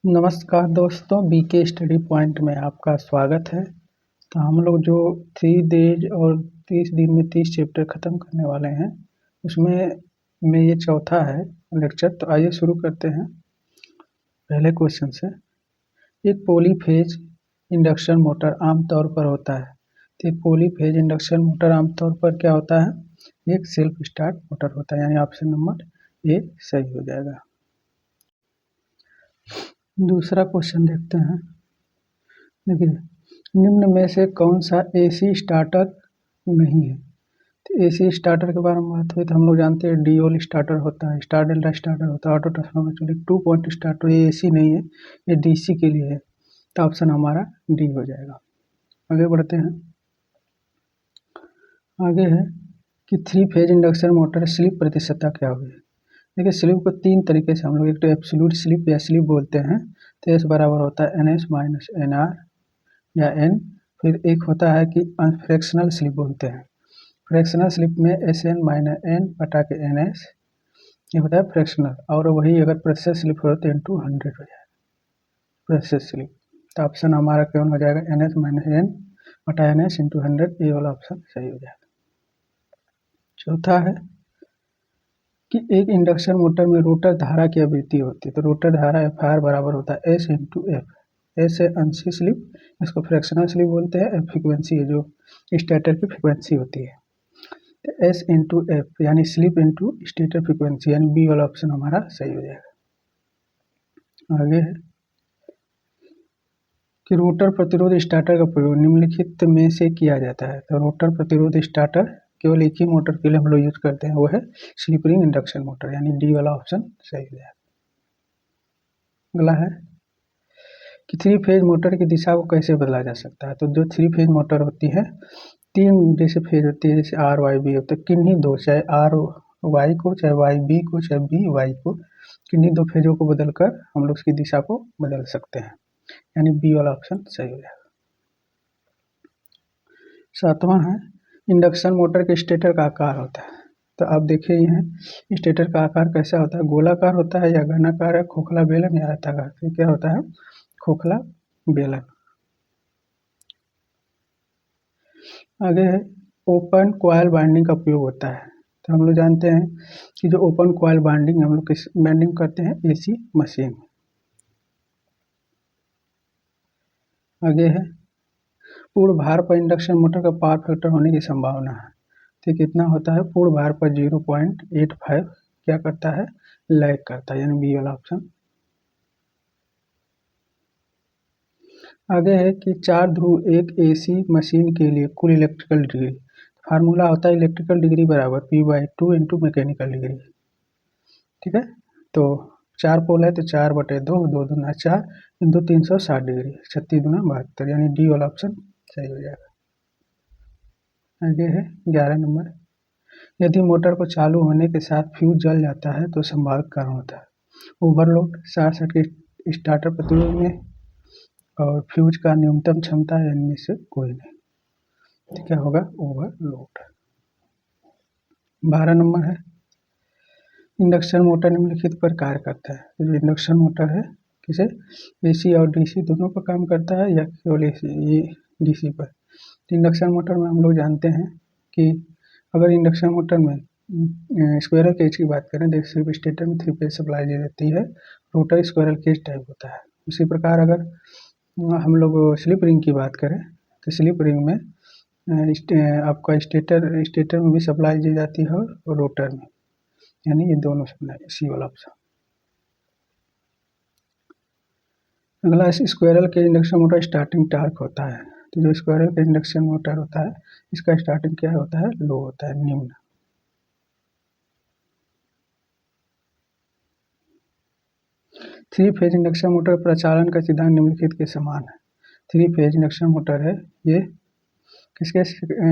नमस्कार दोस्तों, BK study point में आपका स्वागत है। तो हम लोग जो 3 डेज और 30 दिन में 30 चैप्टर ख़त्म करने वाले हैं, उसमें ये चौथा है लेक्चर। तो आइए शुरू करते हैं पहले क्वेश्चन से। एक पॉलीफेज इंडक्शन मोटर आमतौर पर होता है। तो एक पॉलीफेज इंडक्शन मोटर आमतौर पर क्या होता है? एक सेल्फ स्टार्ट मोटर होता है, यानी ऑप्शन नंबर ए सही हो जाएगा। दूसरा क्वेश्चन देखते हैं। देखिए, निम्न में से कौन सा एसी स्टार्टर नहीं है? तो एसी स्टार्टर के बारे में बात हुई तो हम लोग जानते हैं डीओल स्टार्टर होता है, स्टार डेल्टा स्टार्टर होता है, ऑटो ट्रांसफार्मर चलिए 2 पॉइंट स्टार्टर। ये एसी नहीं है, ये डीसी के लिए है। तो ऑप्शन हमारा डी हो जाएगा। आगे बढ़ते हैं। आगे है कि 3 फेज इंडक्शन मोटर स्लिप प्रतिशतता क्या होगी? देखिए, स्लिप को 3 तरीके से हम लोग, एक तो एब्सोल्यूट स्लिप या स्लिप बोलते हैं, तो एस बराबर होता है NS माइनस NR या N। फिर एक होता है कि फ्रैक्शनल स्लिप बोलते हैं। फ्रैक्शनल स्लिप में SN माइनस N बटा के NS, ये होता है फ्रैक्शनल। और वही अगर प्रतिशत स्लिप हो तो इंटू 100 हो जाएगा प्रतिशत स्लिप। तो ऑप्शन हमारा कौन हो जाएगा? NS माइनस N बटा NS इंटू 100, ये वाला ऑप्शन सही हो जाएगा। चौथा है कि एक इंडक्शन मोटर में रोटर धारा की आवृत्ति होती है। तो रोटर धारा FR बराबर होता है S इंटू F। एस है अंशी स्लिप, इसको फ्रैक्शनल स्लिप बोलते हैं। एफ फ्रिक्वेंसी है, जो स्टेटर की फ्रिक्वेंसी होती है। तो एस इंटू एफ यानी स्लिप इंटू स्टेटर फ्रिक्वेंसी, यानी बी वाला ऑप्शन हमारा सही हो जाएगा। आगे है कि रोटर प्रतिरोध स्टार्टर का प्रयोग निम्नलिखित में से किया जाता है। तो रोटर प्रतिरोध स्टार्टर केवल एक ही मोटर के लिए हम लोग यूज करते हैं, वो है स्लिप रिंग इंडक्शन मोटर, यानी डी वाला ऑप्शन सही हो जाएगा। अगला है कि 3 फेज मोटर की दिशा को कैसे बदला जा सकता है। तो जो 3 फेज मोटर होती है, 3 जैसे फेज होती है, जैसे आर वाई बी होते हैं, किन्हीं दो, चाहे आर वाई को, चाहे वाई बी को, चाहे बी वाई को, किन्हीं दो फेजों को बदलकर हम लोग उसकी दिशा को बदल सकते हैं, यानी बी वाला ऑप्शन सही हो जाएगा। सातवां है इंडक्शन मोटर के स्टेटर का आकार होता है। तो आप देखिए यहाँ स्टेटर का आकार कैसा होता है? गोलाकार होता है या घनाकार है, खोखला बेलन या आयताकार? तो क्या होता है? खोखला बेलन। आगे है ओपन कॉइल बाइंडिंग का उपयोग होता है। तो हम लोग जानते हैं कि जो ओपन कॉइल बाइंडिंग हम लोग किस बाइंडिंग करते हैं? AC machine. आगे है पूर्ण भार पर इंडक्शन मोटर का पावर फैक्टर होने की संभावना है। तो कितना होता है? पूर्ण भार पर 0.85 क्या करता है? लैग करता है, यानी बी वाला ऑप्शन। आगे है कि 4 ध्रुव एक एसी मशीन के लिए कुल इलेक्ट्रिकल डिग्री, फार्मूला होता है इलेक्ट्रिकल डिग्री बराबर P/2 इंटू मैकेनिकल डिग्री। ठीक है, तो 4 पोल है तो 4/2, 2 दूना 4 इंटू 360 डिग्री, 36 दूना 72, यानी डी वाला ऑप्शन सही हो जाएगा। आगे है 11 नंबर, यदि मोटर को चालू होने के साथ फ्यूज जल जाता है तो संभावित कारण होता है ओवरलोड, शॉर्ट सर्किट, स्टार्टर प्रतिरोध में, और फ्यूज का न्यूनतम क्षमता है, इनमें से कोई नहीं। तो क्या होगा? ओवरलोड। 12 नंबर है इंडक्शन मोटर निम्नलिखित पर कार्य करता है। तो जो इंडक्शन मोटर है किसे? एसी और डीसी दोनों पर काम करता है या केवल एसी, ये डीसी पर? तो इंडक्शन मोटर में हम लोग जानते हैं कि अगर इंडक्शन मोटर में स्क्वायरल केज की बात करें तो सिर्फ स्टेटर में 3 फेज सप्लाई दी जाती है, रोटर स्क्वायरल केज टाइप होता है। उसी प्रकार अगर हम लोग स्लिप रिंग की बात करें तो स्लिप रिंग में आपका स्टेटर में भी सप्लाई दी जाती है और रोटर में, यानी ये दोनों सप्लाई, सी वाला ऑप्शन। अगला स्क्वायरल के इंडक्शन मोटर स्टार्टिंग टार्क होता है। तो जो स्क्वायरल के इंडक्शन मोटर होता है, इसका स्टार्टिंग क्या होता है? लो होता है, निम्न। थ्री फेज इंडक्शन मोटर प्रचालन का सिद्धांत निम्नलिखित के समान है। 3 फेज इंडक्शन मोटर है, ये किसके?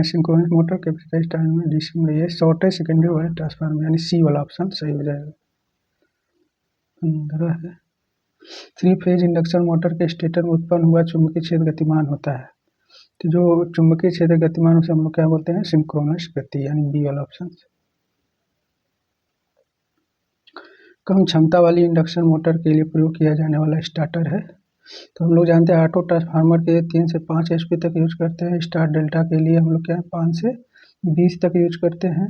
सिंक्रोनस मोटर कैपेसिटर में डीसी में, ये शॉर्टेज सेकेंडरी वायर ट्रांसफार्मर, यानी सी वाला ऑप्शन सही हो जाएगा। 15 है 3 फेज इंडक्शन मोटर के स्टेटर में उत्पन्न हुआ चुंबकीय क्षेत्र गतिमान होता है। तो जो चुंबकीय क्षेत्र गतिमान उसे हम लोग क्या बोलते हैं? सिंक्रोनस गति, यानी बी वाला ऑप्शन। कम क्षमता वाली इंडक्शन मोटर के लिए प्रयोग किया जाने वाला स्टार्टर है। तो हम लोग जानते हैं ऑटो ट्रांसफार्मर के 3 से 5 HP तक यूज करते हैं। स्टार डेल्टा के लिए हम लोग क्या 5 से 20 तक यूज करते हैं।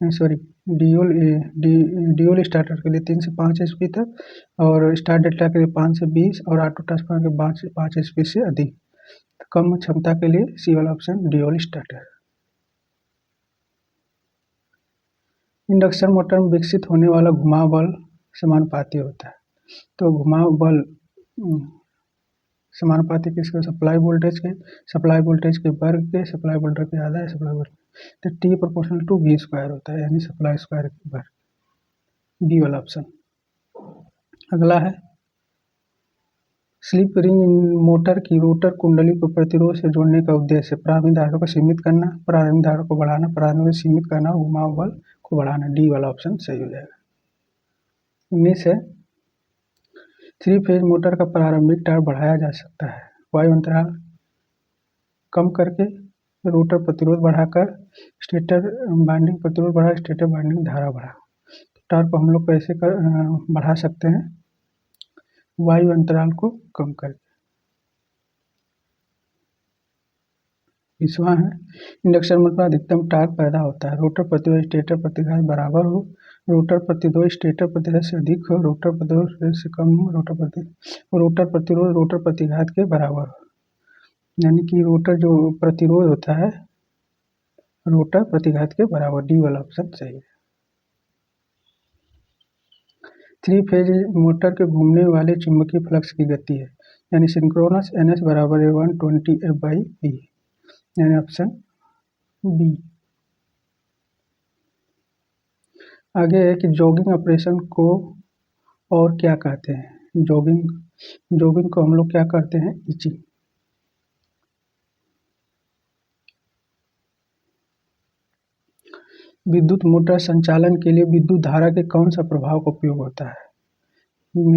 सॉरी ड्यूल स्टार्टर के लिए 3 से 5 HP तक, और स्टार डेल्टा के लिए 5 से 20, और ऑटो ट्रांसफार्मर के 5 HP से अधिक। कम क्षमता के लिए सी वाला option dual starter. Induction motor में विकसित होने वाला घुमाव बल समानुपाती होता है। तो घुमाव बल समानुपाती किसके? सप्लाई वोल्टेज के वर्ग के, सप्लाई वोल्टेज के आधा है, सप्लाई वर्ग। तो T proportional to V square होता है, यानी सप्लाई स्क्वायर के वर्ग, बी वाला ऑप्शन। अगला है स्लिप रिंग मोटर की रोटर कुंडली को प्रतिरोध से जोड़ने का उद्देश्य प्रारंभिक धारा को सीमित करना, प्रारंभिक धारा को बढ़ाना, प्रारंभिक को सीमित करना, घुमाव बल को बढ़ाना। डी वाला ऑप्शन सही हो जाएगा। 19 है 3 फेज मोटर का प्रारंभिक टार्क बढ़ाया जा सकता है वायु अंतराल कम करके, रोटर प्रतिरोध बढ़ाकर, स्टेटर वाइंडिंग प्रतिरोध बढ़ा, स्टेटर वाइंडिंग धारा बढ़ा। टार्क को हम लोग कैसे बढ़ा सकते हैं? वायु अंतराल को कम करके। 20वां है इंडक्शन मोटर में अधिकतम टार्क पैदा होता है रोटर प्रतिरोध स्टेटर प्रतिघात बराबर हो, रोटर प्रतिरोध स्टेटर प्रतिघात से अधिक हो, रोटर प्रतिरोध से कम हो, रोटर प्रतिरोध रोटर प्रतिघात के बराबर हो। यानी कि रोटर जो प्रतिरोध होता है रोटर प्रतिघात के बराबर। डी वाला ऑप्शन सही है। 3 फेज मोटर के घूमने वाले चुंबकीय फ्लक्स की गति है, यानी सिंक्रोनस NS बराबर 120 F/P, यानी ऑप्शन बी। आगे है कि जॉगिंग ऑपरेशन को और क्या कहते हैं? जॉगिंग को हम लोग क्या करते हैं? इचिंग। विद्युत मोटर संचालन के लिए विद्युत धारा के कौन सा प्रभाव का उपयोग होता है?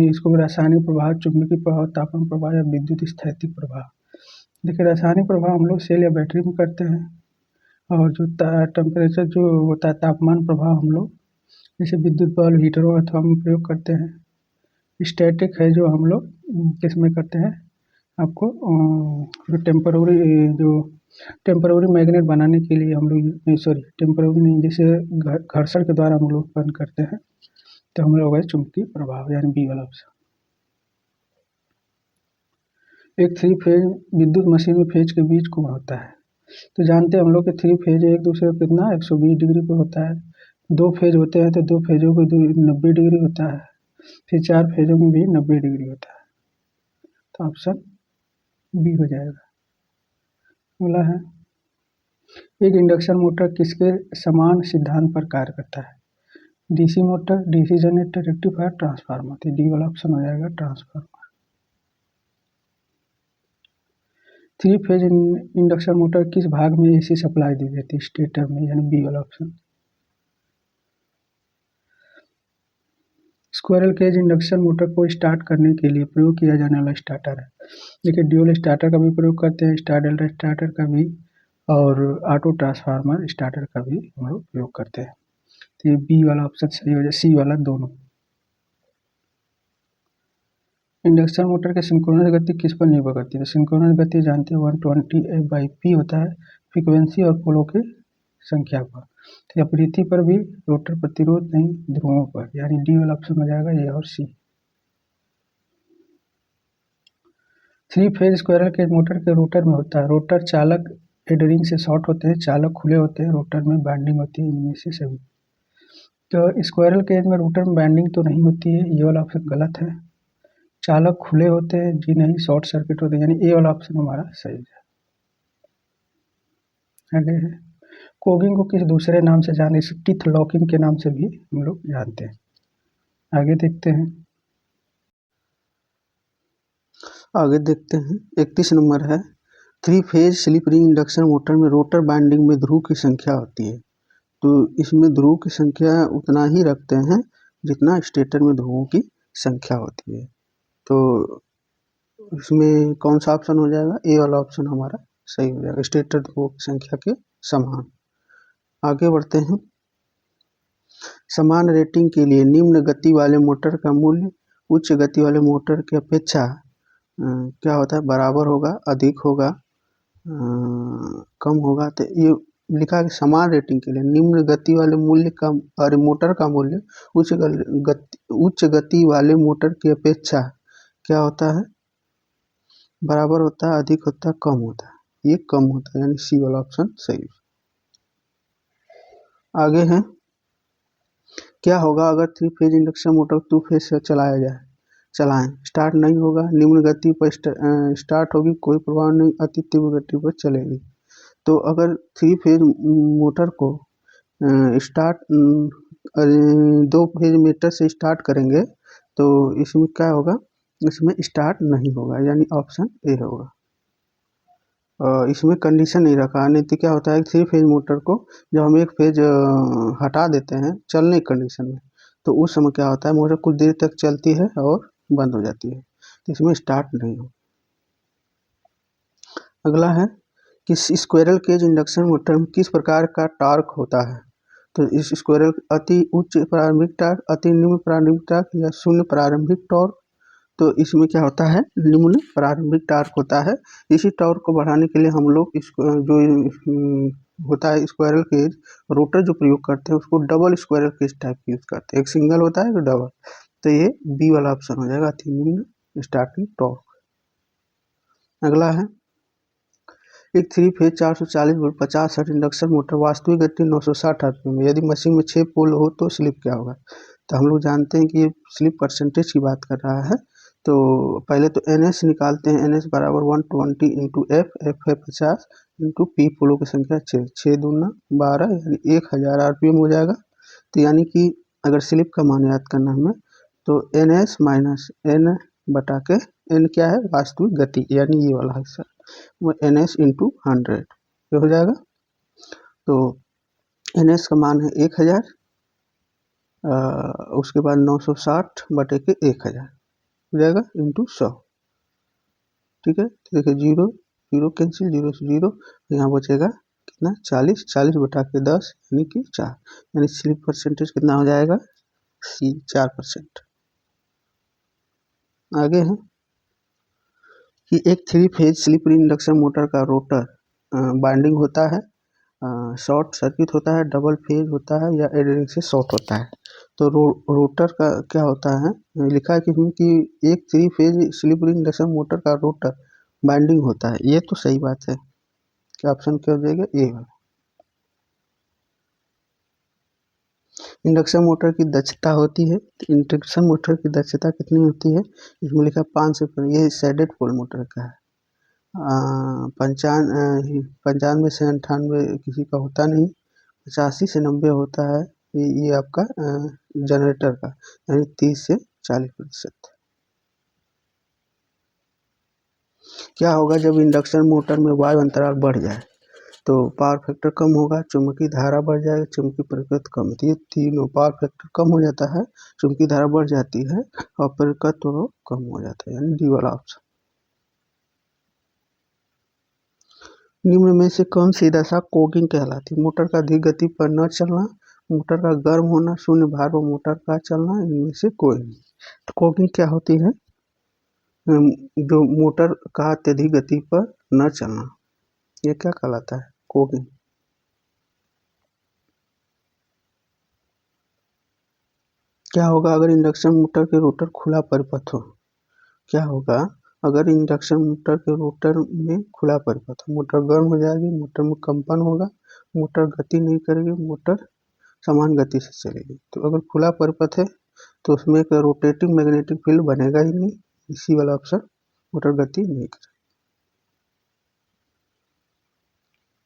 इसको रासायनिक प्रभाव, चुंबकीय प्रभाव, तापमान प्रभाव या विद्युत स्थैतिक प्रभाव। देखिए रासायनिक प्रभाव हम लोग सेल या बैटरी में करते हैं, और जो टेम्परेचर जो होता है तापमान प्रभाव हम लोग जैसे विद्युत बल्ब, हीटरों अथवा में प्रयोग करते हैं। स्टैटिक है जो हम लोग किस में करते हैं? आपको टेम्पररी मैग्नेट बनाने के लिए हम लोग, टेम्पररी नहीं, जैसे घर्षण के द्वारा हम लोग उत्पन्न करते हैं, तो हम लोग है चुंबकीय प्रभाव, यानी बी वाला ऑप्शन। एक 3 फेज विद्युत मशीन में फेज के बीच कोण होता है। तो जानते हैं हम लोग कि 3 फेज एक दूसरे को कितना 120 डिग्री पर होता है। 2 फेज होते हैं तो 2 फेजों को 90 डिग्री होता है, फिर 4 फेजों में भी 90 डिग्री होता है। तो ऑप्शन बी हो जाएगा। अगला है एक इंडक्शन मोटर किसके समान सिद्धांत पर कार्य करता है? DC motor, DC generator, rectifier, transformer. तो डी वाला ऑप्शन हो जाएगा ट्रांसफार्मर। 3 फेज इंडक्शन मोटर किस भाग में AC सप्लाई दी जाती है? स्टेटर में, यानी बी वाला option. Squirrel cage induction motor को स्टार्ट करने के लिए प्रयोग किया जाने वाला स्टार्टर है। देखिए ड्यूल स्टार्टर का भी प्रयोग करते हैं, स्टार डेल्टा स्टार्टर का भी, और ऑटो ट्रांसफार्मर स्टार्टर का भी हम लोग प्रयोग करते हैं। तो ये बी वाला ऑप्शन सही हो जाए, सी वाला दोनों। इंडक्शन मोटर की सिंक्रोनस गति किस पर निर्भर करती है? तो सिंक्रोनस गति जानते हैं 120 F/P होता है, फ्रीक्वेंसी और पोलों की संख्या पर। तो अपरिधि पर भी, रोटर प्रतिरोध नहीं, ध्रुवों पर, यानी डी वाला ऑप्शन हो जाएगा ए और सी। 3 फेज स्क्वायरल केज मोटर के रोटर में होता है। रोटर चालक हेडरिंग से शॉर्ट होते हैं, चालक खुले होते हैं, रोटर में बैंडिंग होती है, इनमें से सभी। तो स्क्वायरल केज में रोटर में बैंडिंग तो नहीं होती है, ये वाला ऑप्शन गलत है। चालक खुले होते हैं, जी नहीं, शॉर्ट सर्किट होते हैं, यानी ए वाला ऑप्शन हमारा सही है। आगे है कोगिंग को किस दूसरे नाम से जाने, टीथ लॉकिंग के नाम से भी हम लोग जानते हैं। आगे देखते हैं 31 नंबर है 3 phase slip ring induction motor में रोटर बाइंडिंग में ध्रुव की संख्या होती है। तो इसमें ध्रुव की संख्या उतना ही रखते हैं जितना स्टेटर में ध्रुवों की संख्या होती है। तो इसमें कौन सा ऑप्शन हो जाएगा? ए वाला ऑप्शन हमारा सही हो जाएगा, स्टेटर ध्रुवों की संख्या के समान। आगे बढ़ते हैं समान रेटिंग के लिए निम्न गति वाले मोटर का मूल्य उच्च गति वाले मोटर की अपेक्षा क्या होता है, बराबर होगा, अधिक होगा, कम होगा। तो ये लिखा है कि समान रेटिंग के लिए निम्न गति वाले मूल्य का और मोटर का मूल्य उच्च गति वाले मोटर की अपेक्षा क्या होता है, बराबर होता है, अधिक होता है, कम होता है। ये कम होता है, यानी सी वाला ऑप्शन सही है। आगे है, क्या होगा अगर 3 फेज इंडक्शन मोटर 2 फेज से चलाएं, स्टार्ट नहीं होगा, निम्न गति पर स्टार्ट होगी, कोई प्रभाव नहीं, अति तीव्र गति पर चलेगी। तो अगर 3 फेज मोटर को स्टार्ट 2 फेज मीटर से स्टार्ट करेंगे तो इसमें क्या होगा, इसमें स्टार्ट नहीं होगा, यानी ऑप्शन ए होगा। इसमें कंडीशन नहीं रखा, नहीं तो क्या होता है 3 फेज मोटर को जब हम एक फेज हटा देते हैं चलने की कंडीशन में, तो उस समय क्या होता है, मोटर कुछ देर तक चलती है और बंद हो जाती है, तो इसमें स्टार्ट नहीं हो। अगला है कि स्क्विरल केज इंडक्शन मोटर में किस प्रकार का टॉर्क होता है। तो इस स्क्विरल अति उच्च प्रारंभिक टॉर्क, अति निम्न प्रारंभिक टॉर्क या शून्य प्रारंभिक टॉर्क। तो इसमें क्या होता है, निम्न प्रारंभिक टॉर्क होता है। इसी टॉर्क को बढ़ाने के लिए हम लोग इसको जो होता है स्क्वायरल केज रोटर जो प्रयोग करते हैं उसको double squirrel cage type use करते हैं, एक सिंगल होता है एक डबल। तो ये बी वाला ऑप्शन हो जाएगा, अति निम्न स्टार्टिंग टॉर्क। अगला है, एक 3 phase 440 volt 50 hertz induction motor वास्तविक गति 960 आरपीएम में, यदि मशीन में 6 पोल हो तो स्लिप क्या होगा। तो हम लोग जानते हैं कि ये स्लिप परसेंटेज की बात कर रहा है। तो पहले तो एन एस निकालते हैं, एन एस बराबर 120 इंटू एफ है 50 इंटू पी पोलों की संख्या 6, 6 दूना 12 यानी 1000 आरपीएम हो जाएगा। तो यानी कि अगर स्लिप का मान याद करना हमें तो एन एस माइनस एन बटा के, एन क्या है वास्तविक गति यानी ये वाला हिस्सा, वो एन एस इंटू 100 ये हो जाएगा। तो एन एस का मान है 1000, उसके बाद 960 बटे के 1000 हो जाएगा इंटू 100। ठीक है, तो देखिए 0 0 कैंसिल, 0 से 0, यहाँ बचेगा कितना 40, 40 बटा के 10 यानी कि 4, यानी स्लिप परसेंटेज कितना हो जाएगा सी 4%। आगे है कि एक 3 phase slip ring induction motor का रोटर बाइंडिंग होता है, शॉर्ट सर्किट होता है, डबल फेज होता है या एडरिंग से शॉर्ट होता है। तो रोटर का क्या होता है, लिखा है कि एक 3 phase slip ring induction motor का रोटर बाइंडिंग होता है, ये तो सही बात है। क्या ऑप्शन क्या हो जाएगा, ए वाला। इंडक्शन मोटर की दक्षता होती है, तो इंडक्शन मोटर की दक्षता कितनी होती है, इसमें लिखा 5 से, ये शेडेड पोल मोटर का है। 95 से 98 किसी का होता नहीं, 85 से 90 होता है। ये आपका जनरेटर का, यानी 30 से 40%। क्या होगा जब इंडक्शन मोटर में वायु अंतराल बढ़ जाए, तो पावर फैक्टर कम होगा, चुंबकीय धारा बढ़ जाएगी, चुंबकीय परिपथ कम होती है। तीनों पावर फैक्टर कम हो जाता है, चुंबकीय धारा बढ़ जाती है और परिपथ कम हो जाता है, यानी डी वाला ऑप्शन। निम्न में से कौन सी दशा कोगिंग कहलाती है, मोटर का अधिक गति पर न चलना, मोटर का गर्म होना, शून्य भार पर मोटर का चलना, इनमें से कोई नहीं। तो कोगिंग क्या होती है, जो मोटर का अत्यधिक गति पर न चलना, ये क्या कहलाता है, कोगिंग। क्या होगा अगर इंडक्शन मोटर के रोटर खुला परिपथ हो, क्या होगा अगर इंडक्शन मोटर के रोटर में खुला परिपथ हो, मोटर गर्म हो जाएगी, मोटर में कंपन होगा, मोटर गति नहीं करेगी, मोटर समान गति से चलेगी। तो अगर खुला परिपथ है तो उसमें एक रोटेटिंग मैग्नेटिक फील्ड बनेगा ही नहीं, इसी वाला ऑप्शन, मोटर गति नहीं करेगी।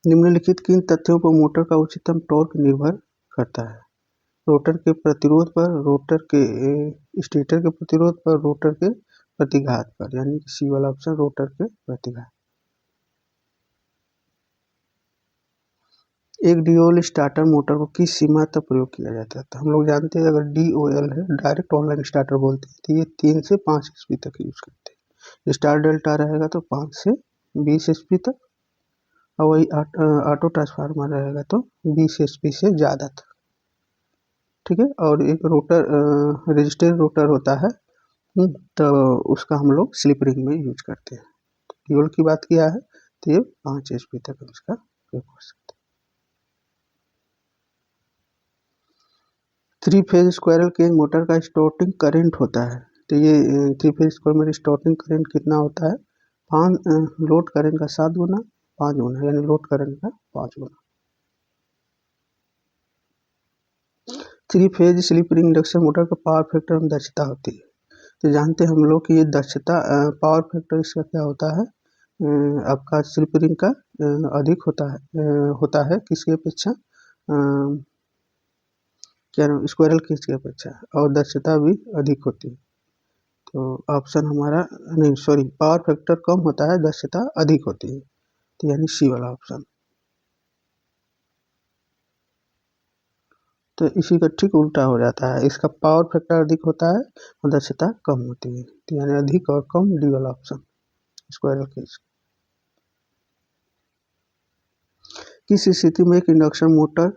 निम्नलिखित किन तथ्यों पर मोटर का उच्चतम टॉर्क निर्भर करता है, रोटर के प्रतिरोध पर, रोटर के स्टेटर के प्रतिरोध पर, रोटर के प्रतिघात पर, यानी सी वाला ऑप्शन रोटर के प्रतिघात। एक डीओएल स्टार्टर मोटर को किस सीमा तक प्रयोग किया जाता है, तो हम लोग जानते हैं अगर डीओएल है डायरेक्ट ऑनलाइन स्टार्टर बोलते हैं, तो ये 3 से 5 एचपी तक यूज करते हैं। स्टार डेल्टा रहेगा तो 5 से 20 एचपी तक, और वही ऑटो ट्रांसफार्मर रहेगा तो 20 एचपी से ज़्यादा तक। ठीक है, और एक रोटर रजिस्टर रोटर होता है, तो उसका हम लोग स्लिप रिंग में यूज करते हैं। ड्यूल की बात किया है तो ये 5 HP तक हम इसका प्रयोग कर सकते हैं। 3 फेज स्क्वायरल केज मोटर का स्टार्टिंग करंट होता है, तो ये 3 फेज स्क्वायर में स्टार्टिंग करंट कितना होता है, 5 लोड करंट का 7 गुना 5 गुना, यानी लोड करंट का 5 गुना। 3 phase slip ring induction motor का पावर फैक्टर में दक्षता होती है, तो जानते हैं हम लोग कि ये दक्षता पावर फैक्टर इसका क्या होता है, आपका स्लिप रिंग का अधिक होता है किसकी अपेक्षा, क्या नाम, स्क्वायरल केज की अपेक्षा, और दक्षता भी अधिक होती है। तो ऑप्शन हमारा नहीं, सॉरी, पावर फैक्टर कम होता है, दक्षता अधिक होती है, तो यानी सी वाला ऑप्शन। तो इसी का ठीक उल्टा हो जाता है, इसका पावर फैक्टर अधिक होता है और दक्षता कम होती है, तो यानी अधिक और कम, डी वाला ऑप्शन स्क्वायरल केज। किस स्थिति में एक इंडक्शन मोटर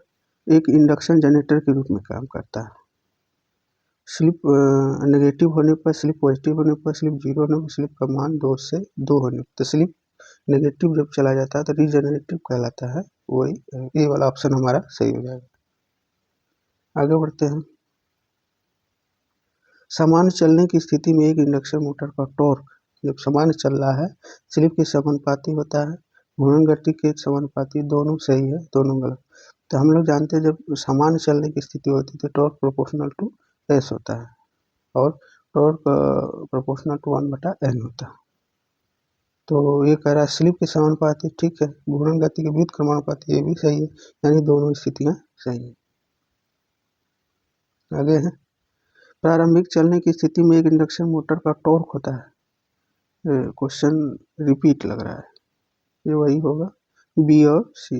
एक इंडक्शन जनरेटर के रूप में काम करता है, स्लिप नेगेटिव होने पर, स्लिप पॉजिटिव होने पर, स्लिप 0 होने पर, स्लिप का मान 2 से 2 होने पर। तो स्लिप नेगेटिव जब चला जाता है तो रीजनरेटिव कहलाता है, वही ये वाला ऑप्शन हमारा सही हो जाएगा। आगे बढ़ते हैं। सामान्य चलने की स्थिति में एक इंडक्शन मोटर का टॉर्क जब सामान्य चल रहा है स्लिप के समानुपाती होता है, घूर्णन गति के समानुपाती, दोनों सही है, दोनों गलत। तो हम लोग जानते हैं जब सामान्य चलने की स्थिति होती है तो टॉर्क प्रोपोर्शनल टू एस होता है और टॉर्क प्रोपोर्शनल टू 1/n होता है। तो ये कह रहा है स्लिप के समानुपाती, ठीक है, घूर्णन गति के व्युत्क्रमानुपाती क्रमानुपाती, ये भी सही है, यानी दोनों स्थितियां सही है। आगे है, प्रारंभिक चलने की स्थिति में एक इंडक्शन मोटर का टॉर्क होता है, क्वेश्चन रिपीट लग रहा है, ये वही होगा, बी और सी।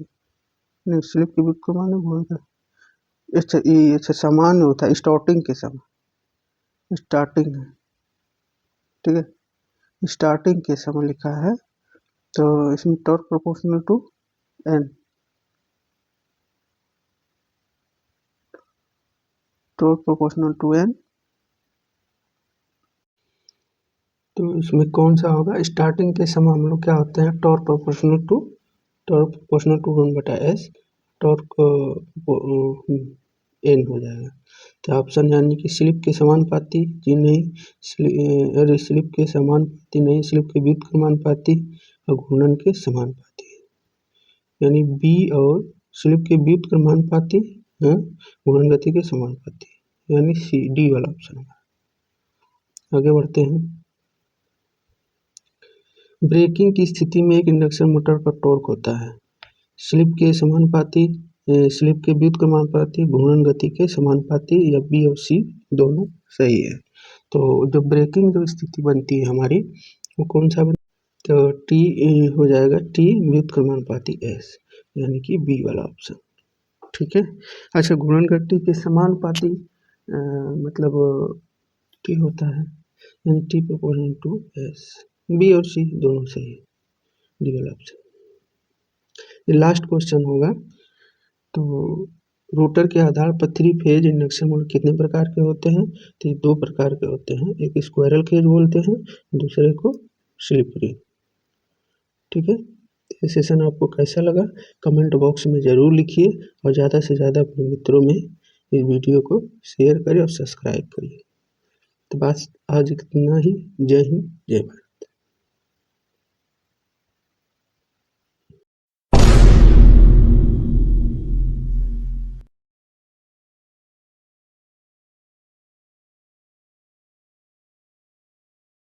नहीं, स्लिप के व्युत्क्रमानु घूर्णन, अच्छा सामान्य होता है स्टार्टिंग के समय, स्टार्टिंग है, ठीक है, स्टार्टिंग के समय लिखा है, तो इसमें torque proportional to N, torque proportional to N, तो इसमें कौन सा होगा, स्टार्टिंग के समय हम लोग क्या होते हैं, torque proportional to 1/s, torque N हो जाएगा। तो ऑप्शन यानी कि स्लिप के समानुपाती जी नहीं, अरे स्लिप के समानुपाती नहीं, स्लिप के व्युत्क्रमानुपाती और घूर्णन के समानुपाती, यानी बी और स्लिप के व्युत्क्रमानुपाती, घूर्णन गति के समानुपाती, यानी सी, डी वाला ऑप्शन। आगे बढ़ते हैं। ब्रेकिंग की स्थिति में एक इंडक्शन मोटर का टॉर्क होता है स्लिप के समानुपाती, स्लिप के व्युत्क्रमानुपाती, घूर्णन गति के समानुपाती, या बी और सी दोनों सही है। तो जो ब्रेकिंग जो स्थिति बनती है हमारी वो कौन सा बन, तो टी हो जाएगा, टी व्युत्क्रमानुपाती एस, यानी कि बी वाला ऑप्शन, ठीक है। अच्छा, घूर्णन गति के समानुपाती मतलब टी होता है, यानी T proportional to S, B और सी दोनों सही है, डी वाला ऑप्शन। ये लास्ट क्वेश्चन होगा। तो रोटर के आधार पर 3 फेज इंडक्शन मोटर कितने प्रकार के होते हैं, तो ये 2 प्रकार के होते हैं, एक स्क्वायरल केज बोलते हैं, दूसरे को स्लिप रिंग, ठीक है। ये सेशन आपको कैसा लगा कमेंट बॉक्स में ज़रूर लिखिए और ज़्यादा से ज़्यादा अपने मित्रों में इस वीडियो को शेयर करें और सब्सक्राइब करिए। तो बस आज इतना ही, जय हिंद, जय भारत।